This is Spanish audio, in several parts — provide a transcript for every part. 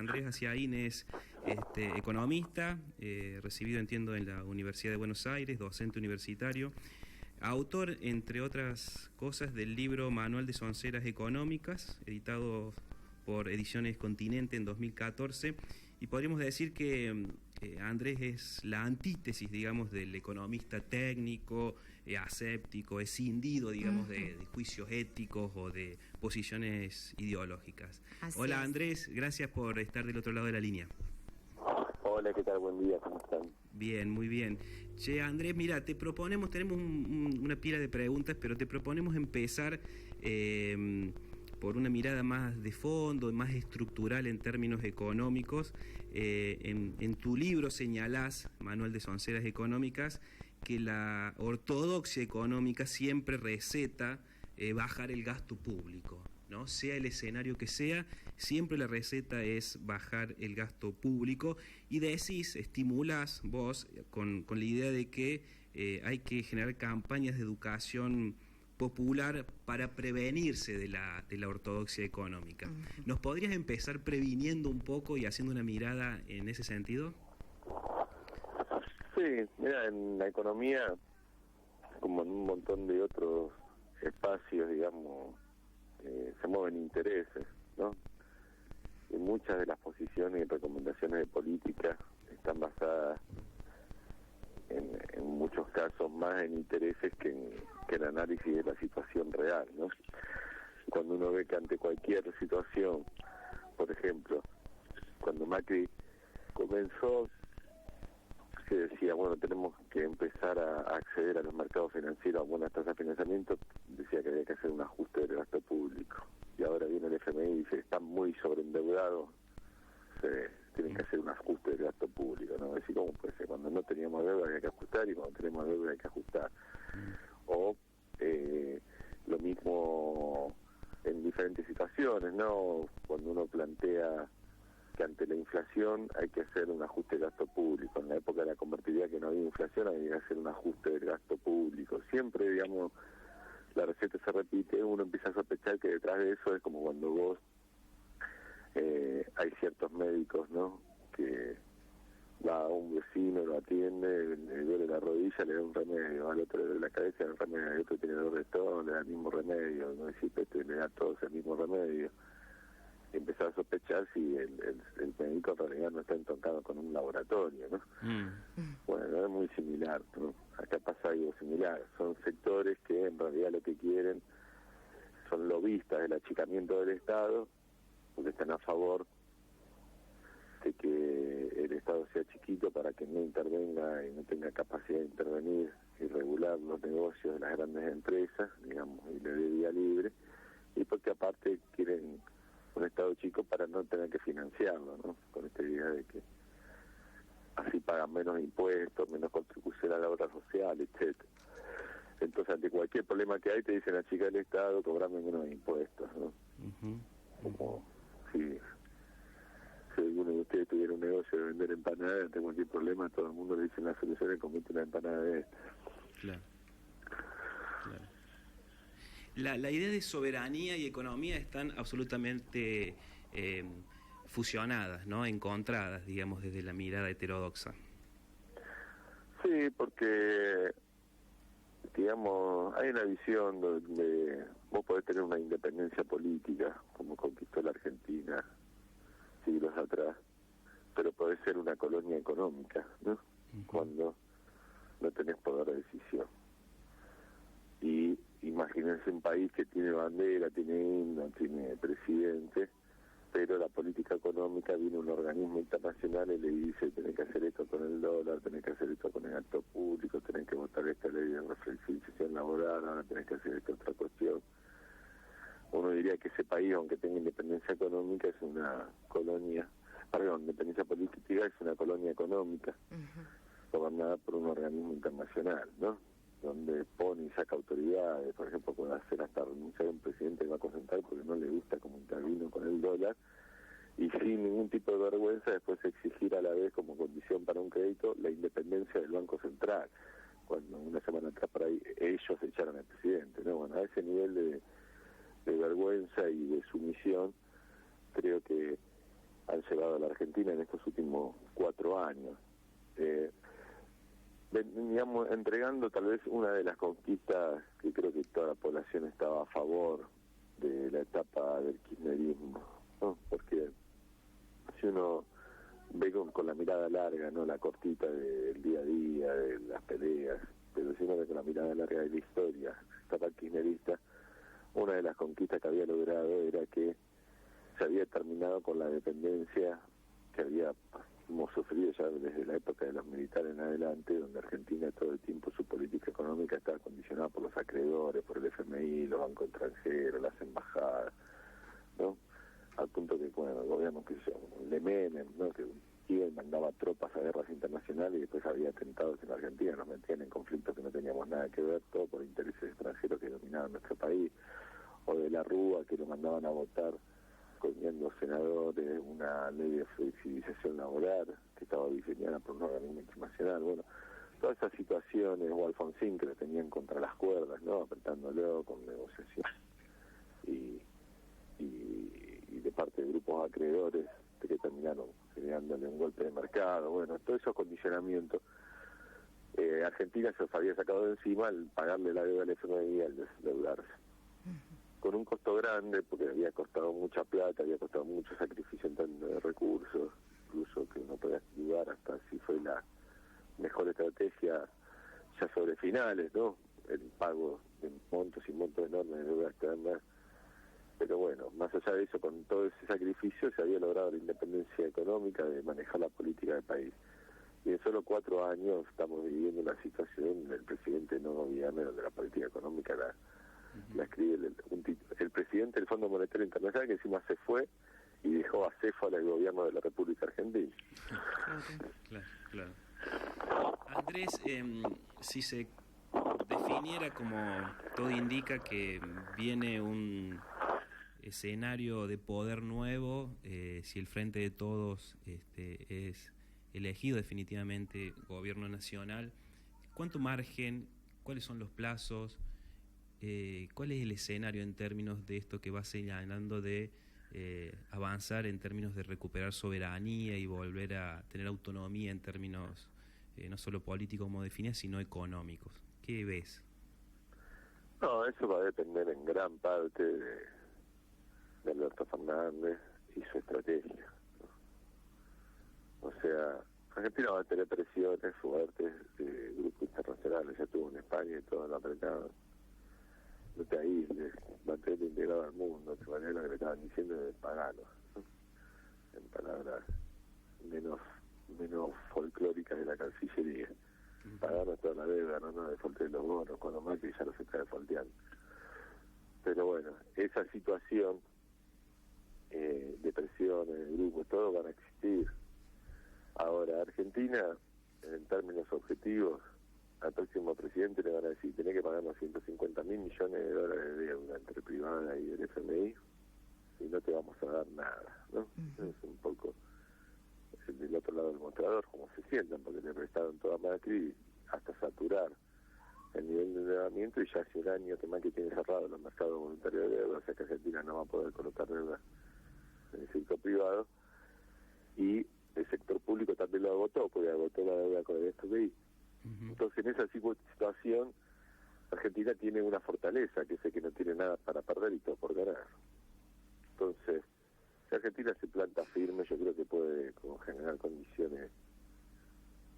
Andrés Aciaín es economista, recibido, entiendo, en la Universidad de Buenos Aires, docente universitario, autor, entre otras cosas, del libro Manual de Sonceras Económicas, editado por Ediciones Continente en 2014, y podríamos decir que Andrés es la antítesis, digamos, del economista técnico, aséptico, escindido, digamos, de juicios éticos o de posiciones ideológicas. Así Hola, es. Andrés, gracias por estar del otro lado de la línea. Hola, ¿qué tal? Buen día, ¿cómo están? Bien, muy bien. Che, Andrés, mira, te proponemos, tenemos una pila de preguntas, pero te proponemos empezar por una mirada más de fondo, más estructural en términos económicos. En tu libro señalás, Manual de Sonceras Económicas, que la ortodoxia económica siempre receta bajar el gasto público, ¿no? Sea el escenario que sea, siempre la receta es bajar el gasto público, y decís, estimulás vos con la idea de que hay que generar campañas de educación popular para prevenirse de la ortodoxia económica. ¿Nos podrías empezar previniendo un poco y haciendo una mirada en ese sentido? Sí, mira, en la economía, como en un montón de otros espacios, digamos, se mueven intereses, ¿no? Y muchas de las posiciones y recomendaciones de política están basadas en muchos casos más en intereses que en análisis de la situación real, ¿no? Cuando uno ve que ante cualquier situación, por ejemplo, cuando Macri comenzó, se decía, bueno, tenemos que empezar a acceder a los mercados financieros a buenas tasas de financiamiento, decía que había que hacer un ajuste del gasto público. Y ahora viene el FMI y dice, están muy sobreendeudados, tienen que hacer un ajuste del gasto público, ¿no? Es decir, ¿cómo puede ser? Cuando no teníamos deuda hay que ajustar, y cuando tenemos deuda hay que ajustar. O lo mismo en diferentes situaciones, ¿no? Cuando uno plantea que ante la inflación hay que hacer un ajuste del gasto público. En la época de la convertibilidad, que no había inflación, había que hacer un ajuste del gasto público. Siempre, digamos, la receta se repite, uno empieza a sospechar que detrás de eso es como cuando vos hay ciertos médicos, ¿no?, que va a un vecino, lo atiende, le duele la rodilla, le da un remedio, al otro le duele la cabeza, le da un remedio, al otro tiene dolor de estómago, le da el mismo remedio, no es decir, le da a todos el mismo remedio. Y empezar a sospechar si el médico en realidad no está entroncado con un laboratorio, ¿no? Bueno, es muy similar, ¿no? Acá pasa algo similar. Son sectores que en realidad lo que quieren son lobistas del achicamiento del Estado, porque están a favor de que el Estado sea chiquito para que no intervenga y no tenga capacidad de intervenir y regular los negocios de las grandes empresas, digamos, y le dé vía libre, y porque aparte quieren un Estado chico para no tener que financiarlo, ¿no? Con esta idea de que así pagan menos impuestos, menos contribución a la obra social, etcétera. Entonces, ante cualquier problema que hay, te dicen, achica el Estado, cobrame menos impuestos, ¿no? Como si alguno de ustedes tuviera un negocio de vender empanadas, ante cualquier problema, todo el mundo le dice la solución es comete una empanada de esta. Claro. La idea de soberanía y economía están absolutamente fusionadas, ¿no? Encontradas, digamos, desde la mirada heterodoxa. Sí, porque, digamos, hay una visión donde vos podés tener una independencia política, como conquistó la Argentina siglos atrás, pero podés ser una colonia económica, ¿no? Cuando no tenés poder de decisión. Y imagínense un país que tiene bandera, tiene himno, tiene presidente, pero la política económica, viene un organismo internacional y le dice, tenés que hacer esto con el dólar, tenés que hacer esto con el gasto público, tenés que votar esta ley de reflexión laboral, ahora tenés que hacer esta otra cuestión. Uno diría que ese país, aunque tenga independencia económica, es una colonia, independencia política, es una colonia económica, gobernada por un organismo internacional, ¿no? Donde pone y saca autoridades, por ejemplo, puede hacer hasta renunciar a un presidente del Banco Central porque no le gusta cómo intervino con el dólar, y sin ningún tipo de vergüenza después exigir a la vez como condición para un crédito la independencia del Banco Central, cuando una semana atrás por ahí ellos echaron al presidente, ¿no? Bueno, a ese nivel de vergüenza y de sumisión, creo que han llevado a la Argentina en estos últimos 4 años. Veníamos entregando tal vez una de las conquistas que creo que toda la población estaba a favor de la etapa del kirchnerismo, ¿no? Porque si uno ve con la mirada larga, no la cortita del día a día, de las peleas, pero si uno ve con la mirada larga de la historia, la etapa kirchnerista, una de las conquistas que había logrado era que se había terminado con la dependencia que habíamos sufrido ya desde la época de los militares en adelante, donde Argentina todo el tiempo su política económica estaba condicionada por los acreedores, por el FMI, los bancos extranjeros, las embajadas, ¿no? Al punto que, bueno, el gobierno que de Menem, ¿no? Que iba y mandaba tropas a guerras internacionales y después había atentados en Argentina, nos metían en conflictos que no teníamos nada que ver, todo por intereses extranjeros que dominaban nuestro país, o de la Rúa que lo mandaban a votar poniendo senadores una ley de flexibilización laboral que estaba diseñada por un organismo internacional. Bueno, todas esas situaciones, o Alfonsín que lo tenían contra las cuerdas, ¿no? Apretándolo con negociación y de parte de grupos acreedores que terminaron generándole un golpe de mercado. Bueno, todos esos condicionamientos Argentina se los había sacado de encima al pagarle la deuda al FMI y al desendeudarse. Con un costo grande, porque había costado mucha plata, había costado mucho sacrificio en términos de recursos, incluso que uno podía dudar hasta si fue la mejor estrategia ya sobre finales, ¿no? El pago de montos y montos enormes de deuda externa. Pero bueno, más allá de eso, con todo ese sacrificio se había logrado la independencia económica de manejar la política del país. Y en solo 4 años estamos viviendo una situación del presidente no gobierna, donde la política económica la escribe el presidente del Fondo Monetario Internacional, que encima se fue y dejó acéfala el gobierno de la República Argentina. Claro. Andrés, si se definiera como todo indica que viene un escenario de poder nuevo, si el Frente de Todos es elegido definitivamente gobierno nacional, ¿cuánto margen, cuáles son los plazos, cuál es el escenario en términos de esto que va señalando de avanzar en términos de recuperar soberanía y volver a tener autonomía en términos no solo políticos como definía, sino económicos? ¿Qué ves? No, eso va a depender en gran parte de Alberto Fernández y su estrategia, ¿no? O sea, Argentina va a tener presiones fuertes de grupos internacionales, ya tuvo en España y todo lo apretado. No te aísles, mantenerte integrado al mundo, de manera lo que le estaban diciendo de paganos, ¿no? En palabras menos folclóricas de la Cancillería. Pagarnos toda la deuda, no nos defolteen los bonos, cuando Macri ya los está defolteando. Pero bueno, esa situación de presiones, de grupos, todo van a existir. Ahora, Argentina, en términos objetivos, al próximo presidente le van a decir, tenés que pagarnos 150.000 millones de dólares de deuda entre privada y el FMI y no te vamos a dar nada, ¿no? Es un poco del otro lado del mostrador, como se sientan, porque le prestaron toda Macri hasta saturar el nivel de endeudamiento y ya hace un año que Macri tiene cerrado los mercados voluntarios de deuda, o sea que Argentina no va a poder colocar deuda en el sector privado, y el sector público también lo agotó, porque agotó la deuda con el FMI. Entonces, en esa situación, Argentina tiene una fortaleza, que es que no tiene nada para perder y todo por ganar. Entonces, si Argentina se planta firme, yo creo que puede generar condiciones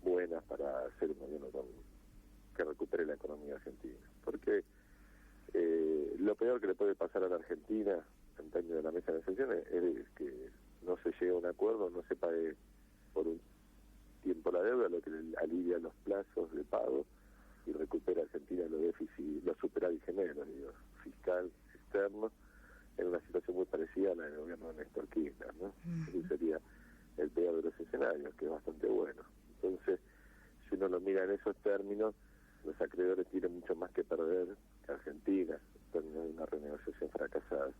buenas para hacer un gobierno que recupere la economía argentina. Porque lo peor que le puede pasar a la Argentina, en términos de la mesa de negociaciones, es que no se llegue a un acuerdo, no se pague por un tiempo la deuda, lo que alivia los plazos de pago y recupera Argentina los déficits, los superávit gemelos, digo, fiscal, externo, en una situación muy parecida a la del gobierno de Néstor Kirchner, ¿no? Ese sería el peor de los escenarios, que es bastante bueno. Entonces, si uno lo mira en esos términos, los acreedores tienen mucho más que perder que Argentina, en términos de una renegociación fracasada.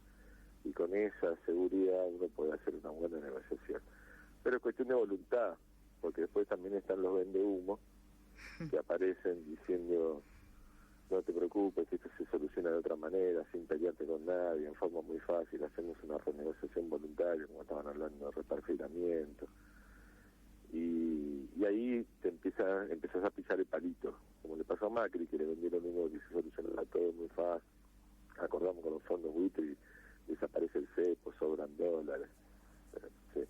Y con esa seguridad uno puede hacer una buena negociación. Pero es cuestión de voluntad, porque después también están los vendehumos que aparecen diciendo no te preocupes, que esto se soluciona de otra manera, sin pelearte con nadie, en forma muy fácil, hacemos una renegociación voluntaria, como estaban hablando, de reperfilamiento. Y ahí empezás a pisar el palito, como le pasó a Macri, que le vendieron uno que se solucionaba todo muy fácil. Acordamos con los fondos buitre y desaparece el cepo, sobran dólares. Sí.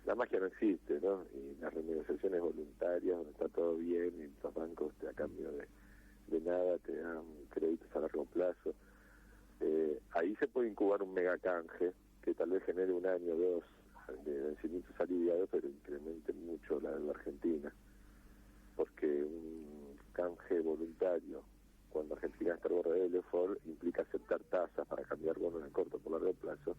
La magia no existe, ¿no? Y las renegociaciones voluntarias, donde está todo bien, y los bancos a cambio de nada te dan créditos a largo plazo. Ahí se puede incubar un mega canje que tal vez genere un año o dos de vencimientos aliviados, pero incremente mucho la deuda argentina, porque un canje voluntario, cuando Argentina está al borde del default, implica aceptar tasas para cambiar bonos de corto por largo plazo,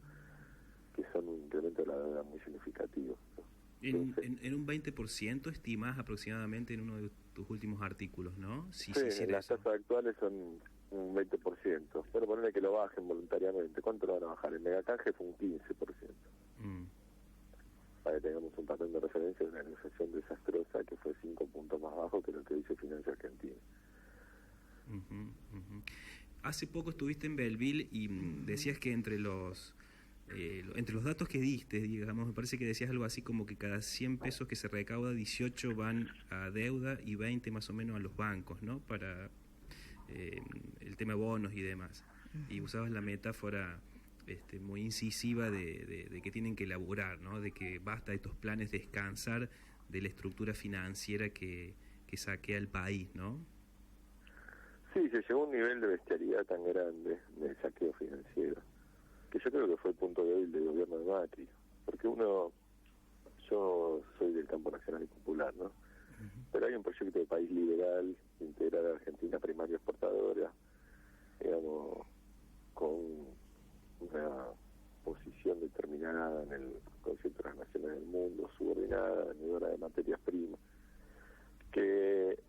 que son un incremento de la deuda muy significativo, ¿no? En un 20% estimas aproximadamente en uno de tus últimos artículos, ¿no? Sí, las tasas actuales son un 20%, pero ponerle que lo bajen voluntariamente. ¿Cuánto lo van a bajar? El megacanje fue un 15%. Para que tengamos un patrón de referencia de una negociación desastrosa que fue 5 puntos más bajo que lo que dice Financia Argentina. Hace poco estuviste en Belleville y decías que entre los datos que diste, digamos, me parece que decías algo así como que cada 100 pesos que se recauda, 18 van a deuda y 20 más o menos a los bancos, ¿no? Para el tema de bonos y demás. Y usabas la metáfora muy incisiva de que tienen que laburar, ¿no? De que basta de estos planes descansar de la estructura financiera que saquea el país, ¿no? Sí, se llegó a un nivel de bestialidad tan grande del saqueo financiero, que yo creo que fue el punto débil del gobierno de Macri, porque yo soy del campo nacional y popular, ¿no? Pero hay un proyecto de país liberal, integrar a Argentina primaria exportadora, digamos, con una posición determinada en el concierto de las naciones del mundo, subordinada, vendedora de materias primas, que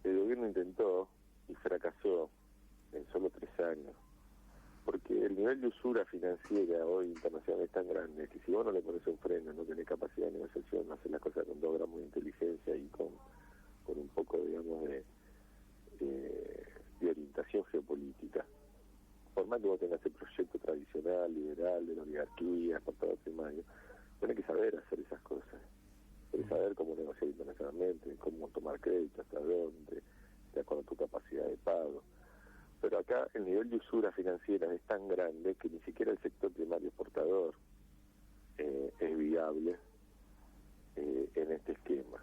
el gobierno intentó y fracasó en solo 3 años, porque el nivel de usura financiera hoy internacional es tan grande que si vos no le pones un freno, no tenés capacidad de negociación, no haces las cosas con 2 gramos de inteligencia y con un poco, digamos, de orientación geopolítica, por más que vos tengas el proyecto tradicional, liberal, de la oligarquía, exportador primario, tenés que saber hacer esas cosas, tenés que saber cómo negociar internacionalmente, cómo tomar crédito, hasta dónde, de acuerdo a tu capacidad de pago. Pero acá el nivel de usura financiera es tan grande que ni siquiera el sector primario exportador es viable en este esquema,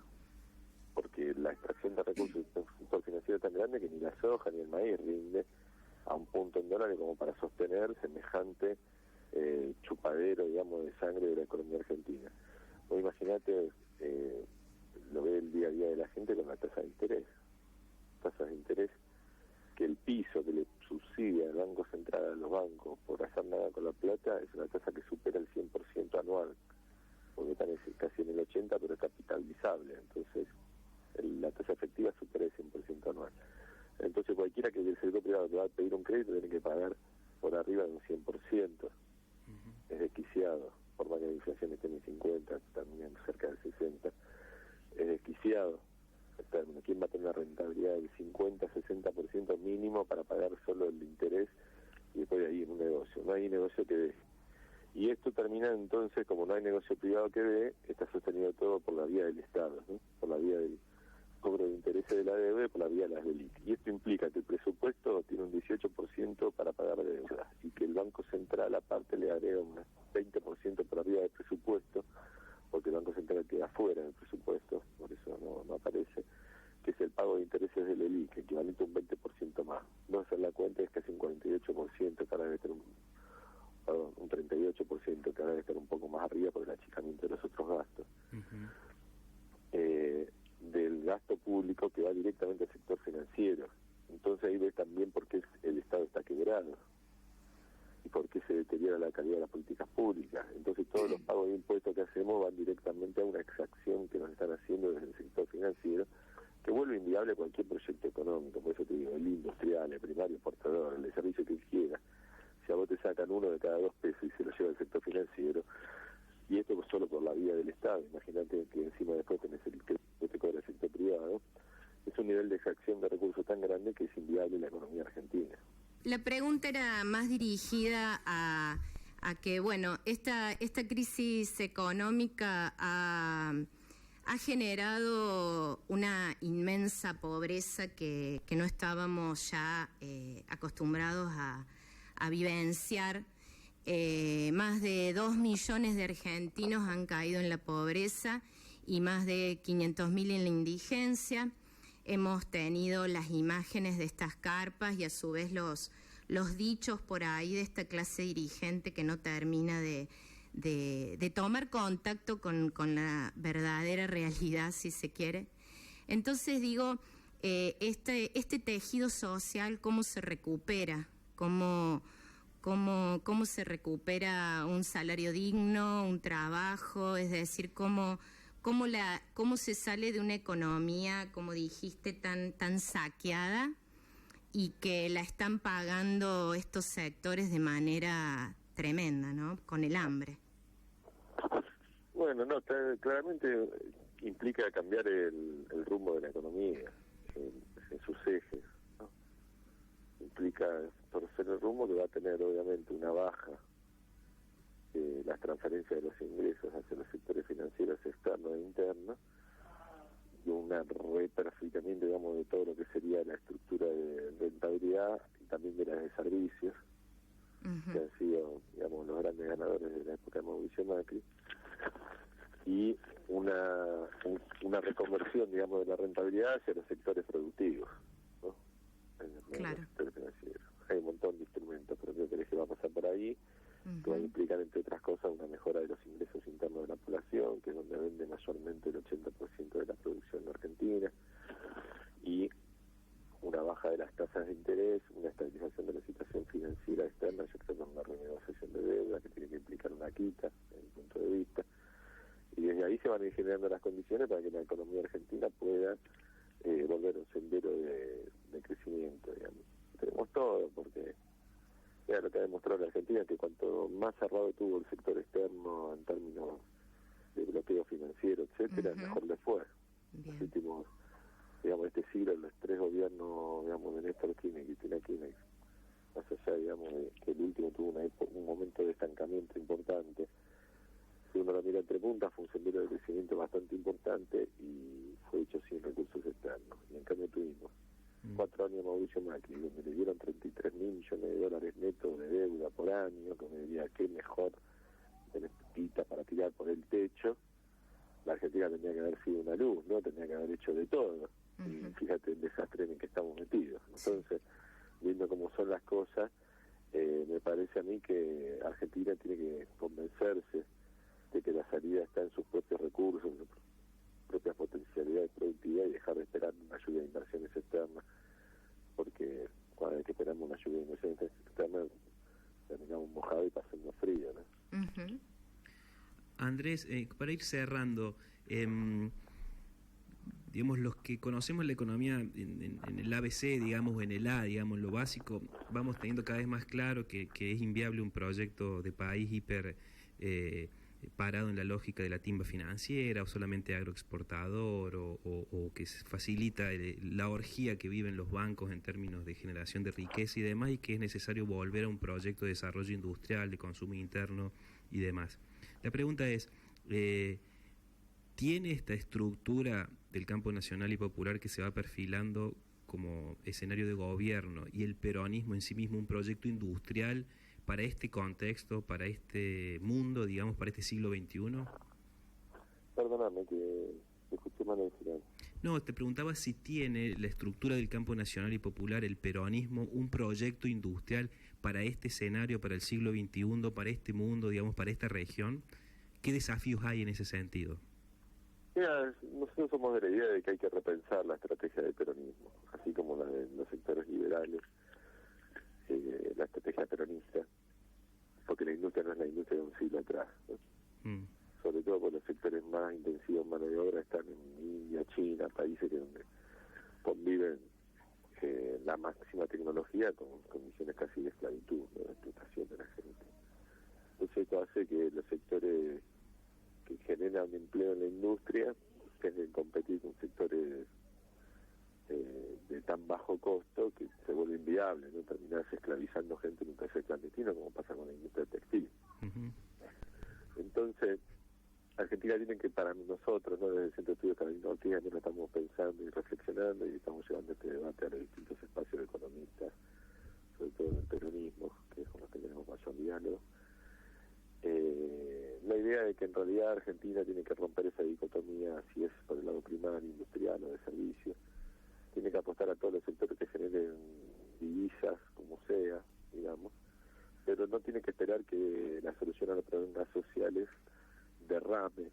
porque la extracción de recursos del sector financiero es tan grande que ni la soja ni el maíz rinde a un punto en dólares como para sostener semejante chupadero, digamos, de sangre de la economía argentina. Vos imaginate, lo ve el día a día de la gente con la tasa de interés. Tasas de interés que el piso que le subsidia el Banco Central a los bancos por hacer nada con la plata es una tasa que supera el 100% anual, porque está casi en el 80%, pero es capitalizable, entonces la tasa efectiva supera el 100% anual. Entonces cualquiera que del sector privado te va a pedir un crédito tiene que pagar por arriba de un 100%, es desquiciado, por más que la inflación esté en el 50%, también cerca del 60%, es desquiciado. ¿Quién va a tener una rentabilidad del 50-60% mínimo para pagar solo el interés y después de ahí en un negocio? No hay negocio que dé. Y esto termina entonces, como no hay negocio privado que dé, está sostenido todo por la vía del Estado, ¿no? Por la vía del cobro de intereses de la deuda y por la vía de las LELIQ. Y esto implica que el presupuesto tiene un 18% para pagar deudas y que el Banco Central aparte le agrega un 20% por arriba del presupuesto, porque el Banco Central queda fuera del presupuesto, por eso no aparece, que es el pago de intereses del ELIC, equivalente a un 20% más. No hacer la cuenta es casi un 48%, cada vez estar un 38%, cada vez estar un poco más arriba por el achicamiento de los otros gastos. Del gasto público que va directamente al sector financiero. Entonces ahí ves también por qué el Estado está quebrado y por qué se deteriora la calidad de las políticas públicas. Entonces todos los pagos de impuestos que hacemos van directamente a una exacción que nos están haciendo desde el sector financiero, que vuelve inviable cualquier proyecto económico. Por eso te digo, el industrial, el primario exportador, el de servicio que quiera, si a vos te sacan 1 de cada 2 pesos y se lo lleva el sector financiero, y esto solo por la vía del Estado, imagínate que encima después tenés el que te cobra el sector privado, es un nivel de exacción de recursos tan grande que es inviable la economía. La pregunta era más dirigida a que, bueno, esta crisis económica ha generado una inmensa pobreza que no estábamos ya acostumbrados a vivenciar. Más de 2 millones de argentinos han caído en la pobreza y más de 500.000 en la indigencia. Hemos tenido las imágenes de estas carpas y a su vez los dichos por ahí de esta clase dirigente que no termina de tomar contacto con la verdadera realidad, si se quiere. Entonces digo, este tejido social, ¿cómo se recupera? ¿Cómo se recupera un salario digno, un trabajo? Es decir, ¿cómo se sale de una economía, como dijiste, tan saqueada y que la están pagando estos sectores de manera tremenda, ¿no? Con el hambre. Bueno, no, claramente implica cambiar el rumbo de la economía en sus ejes, ¿no? Implica torcer el rumbo que va a tener obviamente una baja las transferencias de los ingresos hacia los sectores financieros externos e internos y un reperfilamiento, digamos, de todo lo que sería la estructura de rentabilidad y también de las de servicios, que han sido, digamos, los grandes ganadores de la época de Mauricio Macri, y una reconversión, digamos, de la rentabilidad hacia los sectores productivos, ¿no? En los sectores financieros. Hay un montón de instrumentos, pero creo que va a pasar por ahí, que va a implicar, entre otras cosas, una mejora de los ingresos internos de la población, que es donde vende mayormente el 80% de la producción en Argentina, y una baja de las tasas de interés, una estabilización de la situación financiera externa, yo creo que es una renegociación de deuda que tiene que implicar una quita, desde mi punto de vista, y desde ahí se van a ir generando las condiciones para que la economía argentina pueda volver a un sendero de crecimiento, digamos. Tenemos todo, porque ya lo que ha demostrado la Argentina, que cuanto más cerrado tuvo el sector externo en términos de bloqueo financiero, etcétera, mejor le fue. Los últimos, digamos, este siglo, los 3 gobiernos, digamos, de Néstor Kirchner y Cristina Kirchner, más allá, digamos, de que el último tuvo un momento de estancamiento importante, si uno lo mira entre puntas, fue un sendero de crecimiento bastante importante y fue hecho sin recursos externos. Y en cambio tuvimos 4 años de Mauricio Macri, donde le dieron 33.000 millones de dólares netos de deuda por año, que me diría que mejor tener quita para tirar por el techo. La Argentina tendría que haber sido una luz, ¿no? Tendría que haber hecho de todo. Y fíjate el desastre en el que estamos metidos. Entonces, viendo cómo son las cosas, me parece a mí que Argentina tiene que convencerse de que la salida está en sus propios recursos, en sus propias potencialidades productivas y dejar de esperar una ayuda de inversiones externas, porque cada vez que esperamos una ayuda de inversiones externas terminamos mojados y pasando frío, ¿no? Andrés, para ir cerrando, digamos, los que conocemos la economía en el ABC, digamos, o en el A, digamos, lo básico, vamos teniendo cada vez más claro que es inviable un proyecto de país hiper parado en la lógica de la timba financiera o solamente agroexportador o que facilita la orgía que viven los bancos en términos de generación de riqueza y demás, y que es necesario volver a un proyecto de desarrollo industrial, de consumo interno y demás. La pregunta es, ¿tiene esta estructura del campo nacional y popular que se va perfilando como escenario de gobierno y el peronismo en sí mismo un proyecto industrial para este contexto, para este mundo, digamos, para este siglo XXI? Perdóname que escuché mal el final. No, te preguntaba si tiene la estructura del campo nacional y popular, el peronismo, un proyecto industrial para este escenario, para el siglo XXI, para este mundo, digamos, para esta región. ¿Qué desafíos hay en ese sentido? Mira, nosotros somos de la idea de que hay que repensar la estrategia del peronismo, así como la de los sectores liberales, la estrategia peronista, porque la industria no es la industria de un siglo atrás, ¿no? Sobre todo porque los sectores más intensivos en mano de obra están en India, China, países donde conviven la máxima tecnología con condiciones casi de esclavitud, ¿no? De explotación de la gente. Entonces esto hace que los sectores que generan empleo en la industria tienen que competir con sectores de tan bajo costo que se vuelve inviable, ¿no? Terminás esclavizando gente en un taller clandestino, como pasa con la industria textil. Entonces, Argentina tiene que, para nosotros, ¿no? Desde el Centro de Estudios Carolina Ortiz, lo estamos pensando y reflexionando y estamos llevando este debate a los distintos espacios de economistas, sobre todo en el peronismo, que es con los que tenemos mayor diálogo. La idea de que en realidad Argentina tiene que romper esa dicotomía, si es por el lado primario, industrial o de servicios, tiene que apostar a todos los sectores que generen divisas, como sea, digamos, pero no tiene que esperar que la solución a los problemas sociales derrame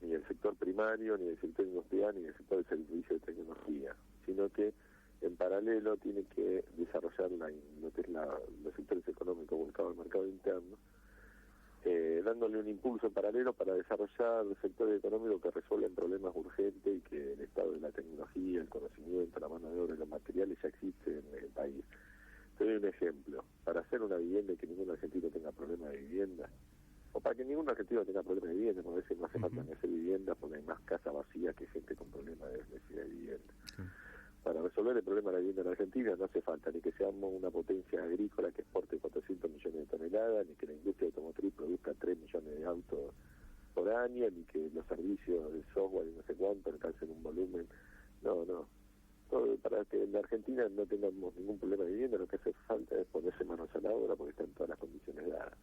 ni el sector primario, ni el sector industrial, ni el sector de servicio de tecnología, sino que en paralelo tiene que desarrollar lo que es los sectores económicos volcados al mercado interno, dándole un impulso en paralelo para desarrollar sectores económicos que resuelven problemas urgentes y que el estado de la tecnología, el conocimiento, la mano de obra y los materiales ya existen en el país. Te doy un ejemplo. Para hacer una vivienda y que ningún argentino tenga problema de vivienda, o para que ningún argentino tenga problema de vivienda, porque a veces no hace falta ni hacer vivienda porque hay más casas vacías que gente con problemas de necesidad de vivienda. Para resolver el problema de la vivienda en Argentina no hace falta ni que seamos una potencia agrícola que exporte 400 millones de toneladas, ni que la industria automotriz produzca 3 millones de autos por año, ni que los servicios de software y no sé cuánto alcancen un volumen. No. Todo, para que en la Argentina no tengamos ningún problema de vivienda, lo que hace falta es ponerse manos a la obra porque están todas las condiciones dadas.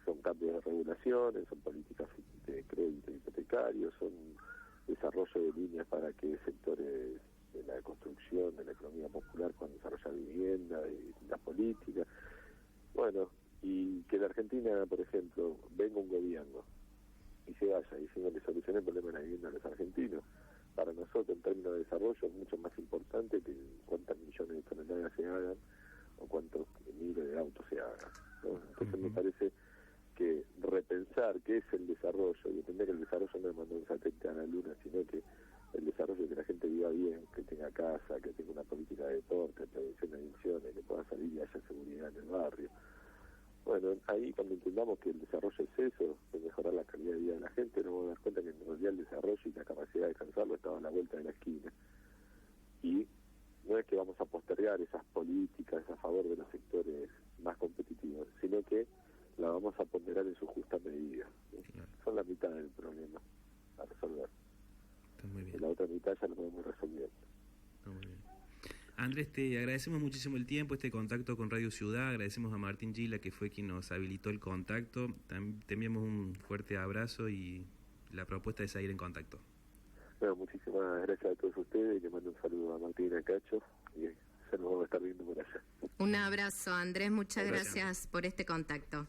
Son cambios de regulaciones, son políticas de crédito hipotecario, son desarrollo de líneas para que sectores de la construcción, de la economía popular puedan desarrollar vivienda y la política. Bueno, y que la Argentina, por ejemplo, venga un gobierno y se vaya diciendo que solucione el problema de la vivienda a los argentinos. Para nosotros, en términos de desarrollo, es mucho más importante que cuántas millones de toneladas se hagan o cuántos miles de autos se hagan, ¿no? Entonces me parece que repensar qué es el desarrollo y entender que el desarrollo no es mandar un satélite a la luna, sino que el desarrollo es que la gente viva bien, que tenga casa, que tenga una política de deporte, prevención de adicciones, que pueda salir y haya seguridad en el barrio. Bueno, ahí cuando entendamos que el desarrollo es eso, es mejorar la calidad de vida de la gente, nos vamos a dar cuenta que en realidad el desarrollo y la capacidad de alcanzarlo estaba a la vuelta de la esquina. Y no es que vamos a postergar esas políticas a favor de los sectores más competitivos, sino que la vamos a ponderar en su justa medida. Claro. Son la mitad del problema a resolver. Está muy bien. Y la otra mitad ya lo podemos resolver. Está muy bien. Andrés, te agradecemos muchísimo el tiempo, este contacto con Radio Ciudad, agradecemos a Martín Gila, que fue quien nos habilitó el contacto, te enviamos un fuerte abrazo y la propuesta es seguir en contacto. Bueno, muchísimas gracias a todos ustedes, le mando un saludo a Martín y a Cacho, y se nos vamos a estar viendo por allá. Un abrazo, Andrés, muchas gracias por este contacto.